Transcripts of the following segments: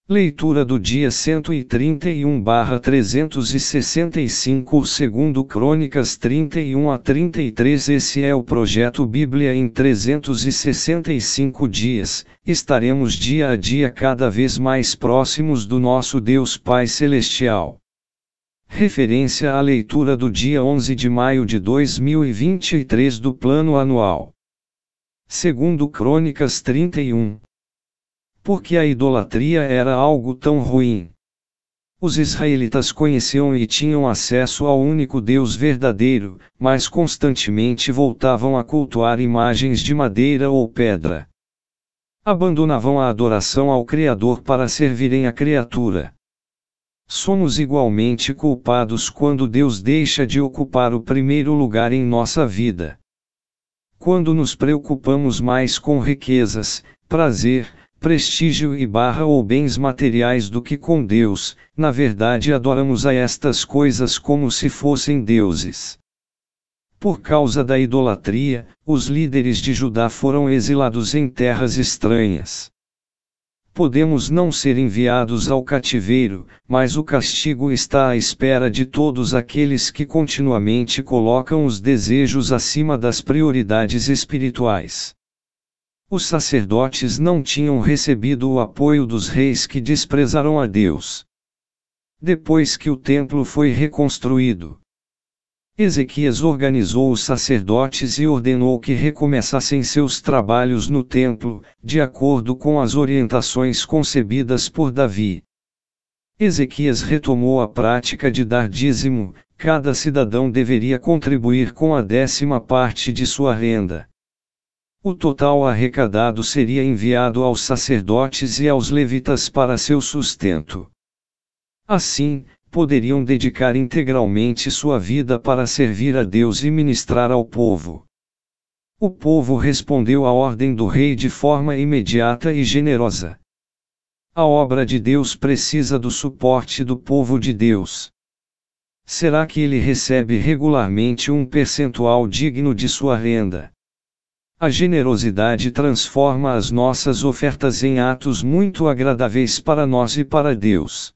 Leitura do dia 131/365, segundo Crônicas 31 a 33. Esse é o projeto Bíblia em 365 dias. Estaremos dia a dia cada vez mais próximos do nosso Deus Pai Celestial. Referência à leitura do dia 11 de maio de 2023 do Plano Anual. Segundo Crônicas 31. Porque a idolatria era algo tão ruim. Os israelitas conheciam e tinham acesso ao único Deus verdadeiro, mas constantemente voltavam a cultuar imagens de madeira ou pedra. Abandonavam a adoração ao Criador para servirem a criatura. Somos igualmente culpados quando Deus deixa de ocupar o primeiro lugar em nossa vida. Quando nos preocupamos mais com riquezas, prazer, prestígio ou bens materiais do que com Deus, na verdade adoramos a estas coisas como se fossem deuses. Por causa da idolatria, os líderes de Judá foram exilados em terras estranhas. Podemos não ser enviados ao cativeiro, mas o castigo está à espera de todos aqueles que continuamente colocam os desejos acima das prioridades espirituais. Os sacerdotes não tinham recebido o apoio dos reis que desprezaram a Deus. Depois que o templo foi reconstruído, Ezequias organizou os sacerdotes e ordenou que recomeçassem seus trabalhos no templo, de acordo com as orientações concebidas por Davi. Ezequias retomou a prática de dar dízimo. Cada cidadão deveria contribuir com a 10ª parte de sua renda. O total arrecadado seria enviado aos sacerdotes e aos levitas para seu sustento. Assim, poderiam dedicar integralmente sua vida para servir a Deus e ministrar ao povo. O povo respondeu à ordem do rei de forma imediata e generosa. A obra de Deus precisa do suporte do povo de Deus. Será que ele recebe regularmente um percentual digno de sua renda? A generosidade transforma as nossas ofertas em atos muito agradáveis para nós e para Deus.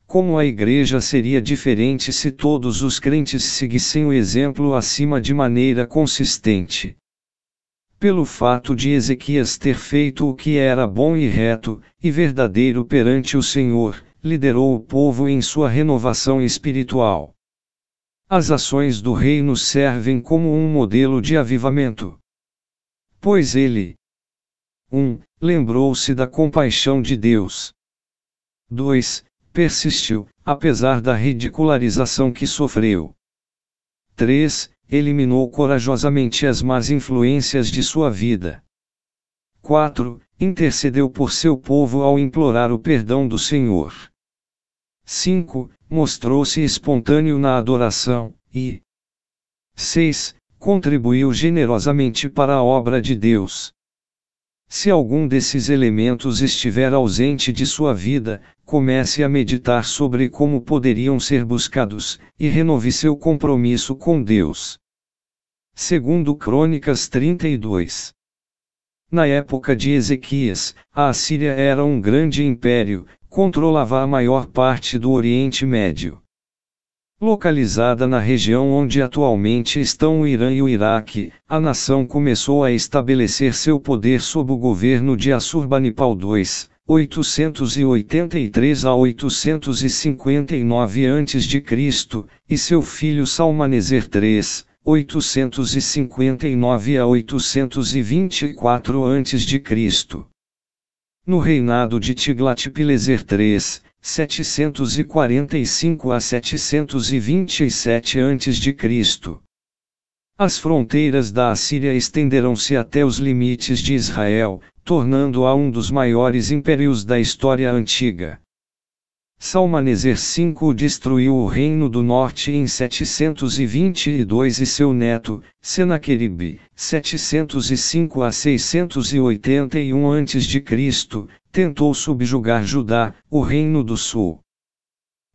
Como a igreja seria diferente se todos os crentes seguissem o exemplo acima de maneira consistente? Pelo fato de Ezequias ter feito o que era bom e reto, e verdadeiro perante o Senhor, liderou o povo em sua renovação espiritual. As ações do rei nos servem como um modelo de avivamento. Pois ele 1. Lembrou-se da compaixão de Deus. 2. Persistiu, apesar da ridicularização que sofreu. 3. Eliminou corajosamente as más influências de sua vida. 4. Intercedeu por seu povo ao implorar o perdão do Senhor. 5. Mostrou-se espontâneo na adoração, e 6. Contribuiu generosamente para a obra de Deus. Se algum desses elementos estiver ausente de sua vida, comece a meditar sobre como poderiam ser buscados, e renove seu compromisso com Deus. Segundo Crônicas 32. Na época de Ezequias, a Assíria era um grande império, controlava a maior parte do Oriente Médio. Localizada na região onde atualmente estão o Irã e o Iraque, a nação começou a estabelecer seu poder sob o governo de Assurbanipal II, 883 a 859 a.C., e seu filho Salmaneser III, 859 a 824 a.C. No reinado de Tiglat-Pileser III, 745 a 727 a.C. As fronteiras da Assíria estenderam-se até os limites de Israel, tornando-a um dos maiores impérios da história antiga. Salmaneser V destruiu o Reino do Norte em 722 e seu neto, Senaqueribe, 705 a 681 a.C., tentou subjugar Judá, o Reino do Sul.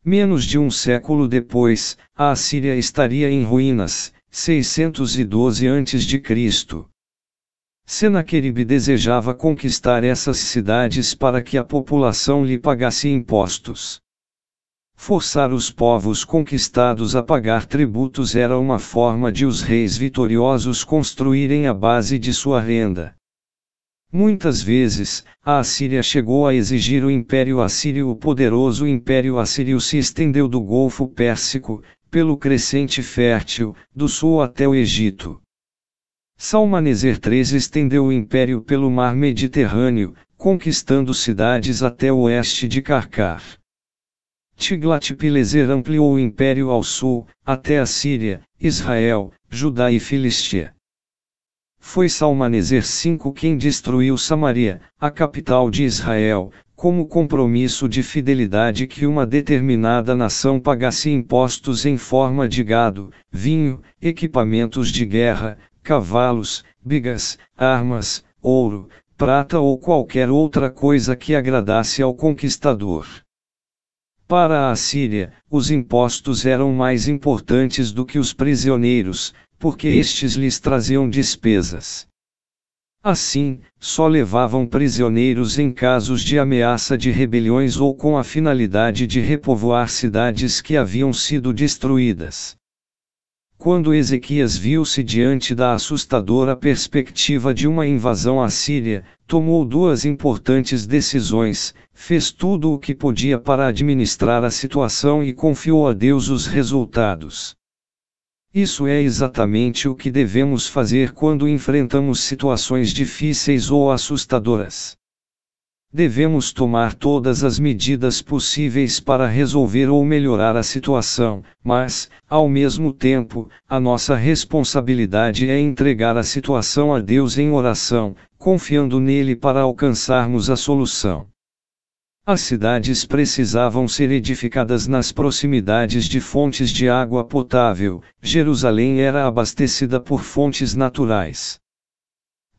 Menos de um século depois, a Assíria estaria em ruínas, 612 a.C. Senaqueribe desejava conquistar essas cidades para que a população lhe pagasse impostos. Forçar os povos conquistados a pagar tributos era uma forma de os reis vitoriosos construírem a base de sua renda. Muitas vezes, a Assíria chegou a exigir o Império Assírio. O poderoso Império Assírio se estendeu do Golfo Pérsico, pelo Crescente Fértil, do sul até o Egito. Salmaneser III estendeu o império pelo mar Mediterrâneo, conquistando cidades até o oeste de Karkar. Tiglat-Pileser ampliou o império ao sul, até a Síria, Israel, Judá e Filistia. Foi Salmaneser V quem destruiu Samaria, a capital de Israel, como compromisso de fidelidade que uma determinada nação pagasse impostos em forma de gado, vinho, equipamentos de guerra, cavalos, bigas, armas, ouro, prata ou qualquer outra coisa que agradasse ao conquistador. Para a Assíria, os impostos eram mais importantes do que os prisioneiros, porque estes lhes traziam despesas. Assim, só levavam prisioneiros em casos de ameaça de rebeliões ou com a finalidade de repovoar cidades que haviam sido destruídas. Quando Ezequias viu-se diante da assustadora perspectiva de uma invasão assíria, tomou duas importantes decisões: fez tudo o que podia para administrar a situação e confiou a Deus os resultados. Isso é exatamente o que devemos fazer quando enfrentamos situações difíceis ou assustadoras. Devemos tomar todas as medidas possíveis para resolver ou melhorar a situação, mas, ao mesmo tempo, a nossa responsabilidade é entregar a situação a Deus em oração, confiando nele para alcançarmos a solução. As cidades precisavam ser edificadas nas proximidades de fontes de água potável. Jerusalém era abastecida por fontes naturais.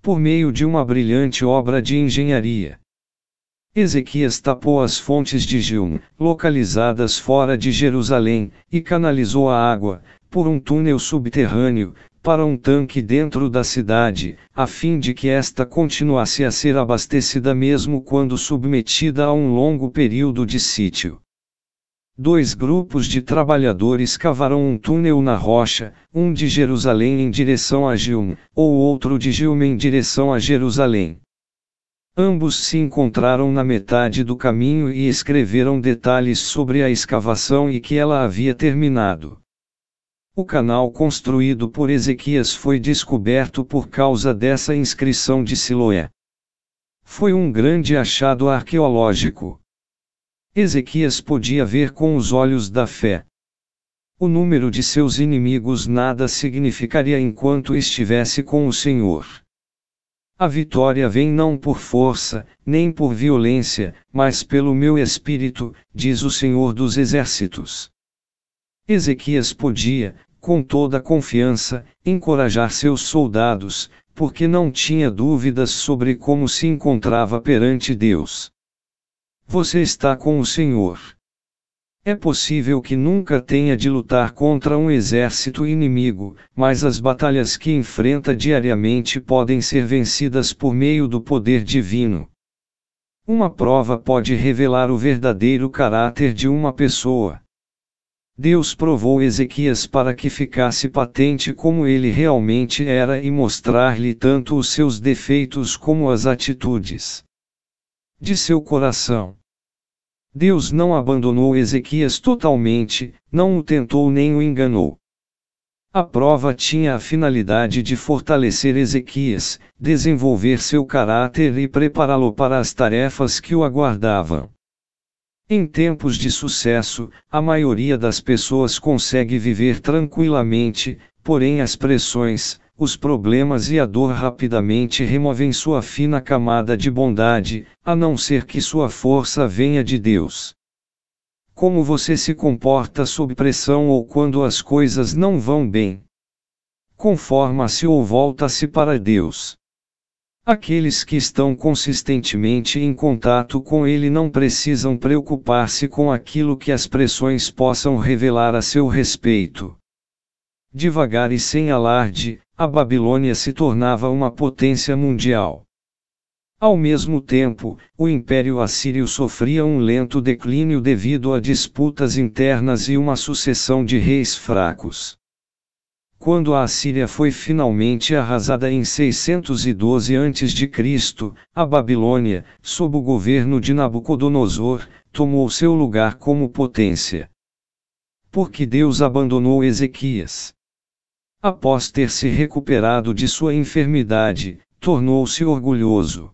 Por meio de uma brilhante obra de engenharia, Ezequias tapou as fontes de Gilom, localizadas fora de Jerusalém, e canalizou a água, por um túnel subterrâneo, para um tanque dentro da cidade, a fim de que esta continuasse a ser abastecida mesmo quando submetida a um longo período de sítio. 2 grupos de trabalhadores cavaram um túnel na rocha, um de Jerusalém em direção a Gilom, ou outro de Gilom em direção a Jerusalém. Ambos se encontraram na metade do caminho e escreveram detalhes sobre a escavação e que ela havia terminado. O canal construído por Ezequias foi descoberto por causa dessa inscrição de Siloé. Foi um grande achado arqueológico. Ezequias podia ver com os olhos da fé. O número de seus inimigos nada significaria enquanto estivesse com o Senhor. A vitória vem não por força, nem por violência, mas pelo meu espírito, diz o Senhor dos Exércitos. Ezequias podia, com toda confiança, encorajar seus soldados, porque não tinha dúvidas sobre como se encontrava perante Deus. Você está com o Senhor. É possível que nunca tenha de lutar contra um exército inimigo, mas as batalhas que enfrenta diariamente podem ser vencidas por meio do poder divino. Uma prova pode revelar o verdadeiro caráter de uma pessoa. Deus provou Ezequias para que ficasse patente como ele realmente era e mostrar-lhe tanto os seus defeitos como as atitudes de seu coração. Deus não abandonou Ezequias totalmente, não o tentou nem o enganou. A prova tinha a finalidade de fortalecer Ezequias, desenvolver seu caráter e prepará-lo para as tarefas que o aguardavam. Em tempos de sucesso, a maioria das pessoas consegue viver tranquilamente, porém as pressões, os problemas e a dor rapidamente removem sua fina camada de bondade, a não ser que sua força venha de Deus. Como você se comporta sob pressão ou quando as coisas não vão bem? Conforma-se ou volta-se para Deus. Aqueles que estão consistentemente em contato com Ele não precisam preocupar-se com aquilo que as pressões possam revelar a seu respeito. Devagar e sem alarde, a Babilônia se tornava uma potência mundial. Ao mesmo tempo, o Império Assírio sofria um lento declínio devido a disputas internas e uma sucessão de reis fracos. Quando a Assíria foi finalmente arrasada em 612 a.C., a Babilônia, sob o governo de Nabucodonosor, tomou seu lugar como potência. Porque Deus abandonou Ezequias. Após ter se recuperado de sua enfermidade, tornou-se orgulhoso.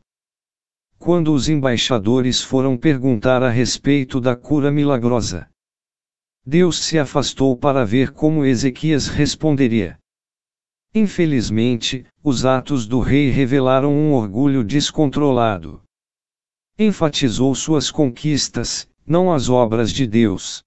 Quando os embaixadores foram perguntar a respeito da cura milagrosa, Deus se afastou para ver como Ezequias responderia. Infelizmente, os atos do rei revelaram um orgulho descontrolado. Enfatizou suas conquistas, não as obras de Deus.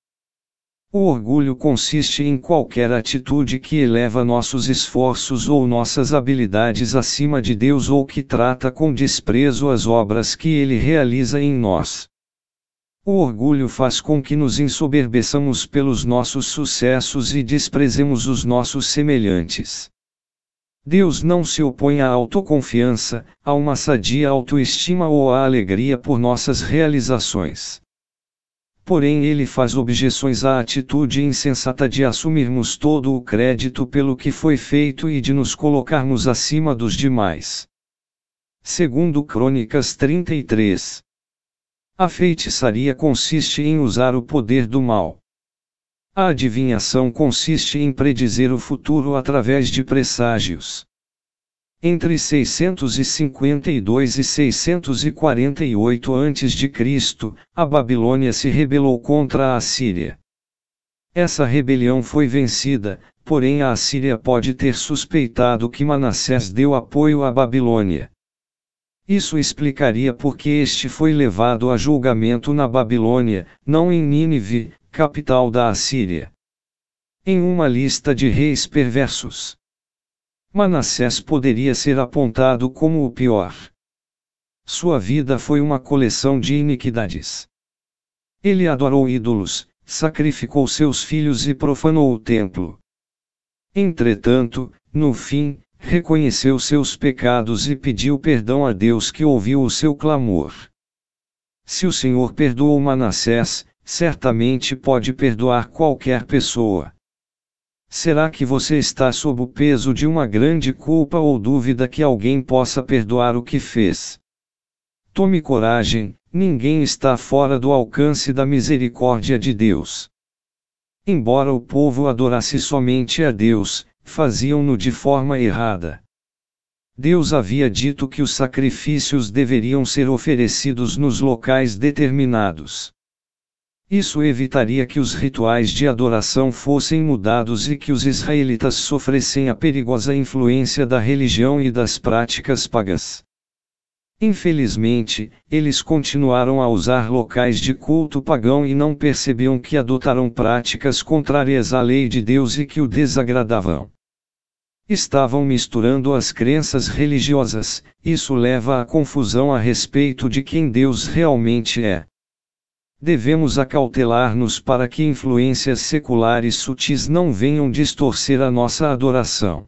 O orgulho consiste em qualquer atitude que eleva nossos esforços ou nossas habilidades acima de Deus ou que trata com desprezo as obras que Ele realiza em nós. O orgulho faz com que nos ensoberbeçamos pelos nossos sucessos e desprezemos os nossos semelhantes. Deus não se opõe à autoconfiança, a uma sadia autoestima ou à alegria por nossas realizações. Porém, ele faz objeções à atitude insensata de assumirmos todo o crédito pelo que foi feito e de nos colocarmos acima dos demais. Segundo Crônicas 33. A feitiçaria consiste em usar o poder do mal. A adivinhação consiste em predizer o futuro através de presságios. Entre 652 e 648 a.C., a Babilônia se rebelou contra a Assíria. Essa rebelião foi vencida, porém a Assíria pode ter suspeitado que Manassés deu apoio à Babilônia. Isso explicaria por que este foi levado a julgamento na Babilônia, não em Nínive, capital da Assíria. Em uma lista de reis perversos, Manassés poderia ser apontado como o pior. Sua vida foi uma coleção de iniquidades. Ele adorou ídolos, sacrificou seus filhos e profanou o templo. Entretanto, no fim, reconheceu seus pecados e pediu perdão a Deus que ouviu o seu clamor. Se o Senhor perdoou Manassés, certamente pode perdoar qualquer pessoa. Será que você está sob o peso de uma grande culpa ou dúvida que alguém possa perdoar o que fez? Tome coragem, ninguém está fora do alcance da misericórdia de Deus. Embora o povo adorasse somente a Deus, faziam-no de forma errada. Deus havia dito que os sacrifícios deveriam ser oferecidos nos locais determinados. Isso evitaria que os rituais de adoração fossem mudados e que os israelitas sofressem a perigosa influência da religião e das práticas pagãs. Infelizmente, eles continuaram a usar locais de culto pagão e não percebiam que adotaram práticas contrárias à lei de Deus e que o desagradavam. Estavam misturando as crenças religiosas, isso leva à confusão a respeito de quem Deus realmente é. Devemos acautelar-nos para que influências seculares sutis não venham distorcer a nossa adoração.